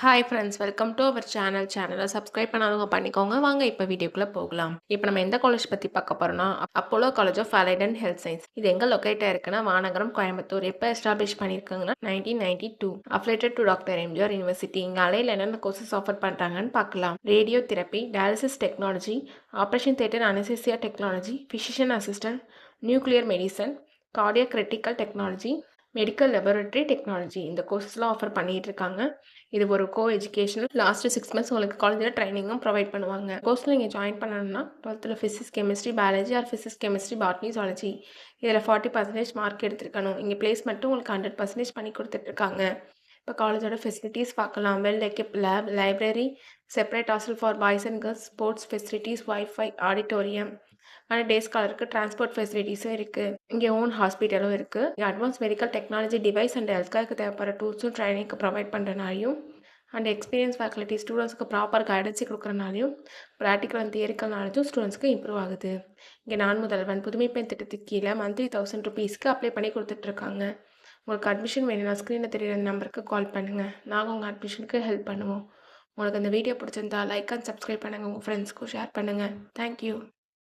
Hi friends, welcome to our சேனலை subscribe பண்ணாதவங்க பண்ணிக்கோங்க. வாங்க இப்போ வீடியோக்குள்ளே போகலாம். இப்போ நம்ம எந்த காலேஜ் பற்றி பார்க்க போகிறோம்னா, Apollo college of allied and health science. இது எங்கே லொக்கேட் ஆயிருக்குன்னா வானகரம், கோயம்புத்தூர். எப்போ எஸ்டாப்ளிஷ் பண்ணியிருக்காங்கன்னா 1992. Affiliated to doctor MGR university. இங்கே அலையில் என்னென்ன கோர்சஸ் ஆஃபர் பண்ணுறாங்கன்னு பார்க்கலாம். Radio therapy, dialysis technology, operation theatre anaesthesia technology, physician assistant, nuclear medicine, cardiac critical technology, medical laboratory technology. இந்த கோர்சஸ்லாம் ஆஃபர் பண்ணிட்டு இருக்காங்க. இது ஒரு எஜுகேஷனல். லாஸ்ட் 6 மந்த்ஸ் உங்களுக்கு காலேஜில் ட்ரைனிங்கும் ப்ரொவைட் பண்ணுவாங்க. கோர்ஸில் நீங்கள் ஜாயின் பண்ணணும்னா 12th physics chemistry biology R physics chemistry botany zoology இதில் 40% மார்க் எடுத்துருக்கணும். இங்கே பிளேஸ்மெண்ட்டும் உங்களுக்கு 100% பண்ணி கொடுத்துட்ருக்காங்க. இப்போ காலேஜோட ஃபெசிலிட்டிஸ் பார்க்கலாம். Well equipped lab, library, separate hostel for boys and girls, sports facilities, wifi, auditorium, ஆனால் டே ஸ்காலருக்கு டிரான்ஸ்போர்ட் ஃபெசிலிட்டிஸும் இருக்குது. இங்கே ஓன் ஹாஸ்பிட்டலும் இருக்குது. இங்கே advance medical technology device and ஹெல்த்கேருக்கு தேவைப்படுற டூல்ஸும் ட்ரைனிங்க்கு ப்ரொவைட் பண்ணுறனாலையும் அண்ட் எக்ஸ்பீரியன்ஸ் ஃபேக்கல்ட்டி ஸ்டூடெண்ட்ஸ்க்கு ப்ராப்பர் கைடன்ஸி கொடுக்குறனாலையும் ப்ராக்டிக்கல் அண்ட் தியரிக்கல் நாலேஜும் ஸ்டூடெண்ட்ஸ்க்கு இம்ப்ரூவ் ஆகுது. இங்கே நான் முதல்வன் புதுமை பெண் திட்டத்துக்கு கீழே மந்த்லி 1000 ருபீஸ்க்கு அப்ளை பண்ணி கொடுத்துட்ருக்காங்க. உங்களுக்கு அட்மிஷன் வேணும்னா ஸ்க்ரீனில் தெரியுற நம்பருக்கு கால் பண்ணுங்கள். நாங்கள் உங்கள் அட்மிஷனுக்கு ஹெல்ப் பண்ணுவோம். உங்களுக்கு அந்த வீடியோ பிடிச்சிருந்தா லைக் அண்ட் சப்ஸ்கிரைப் பண்ணுங்கள். உங்கள் ஃப்ரெண்ட்ஸ்க்கும் ஷேர் பண்ணுங்கள். தேங்க்யூ.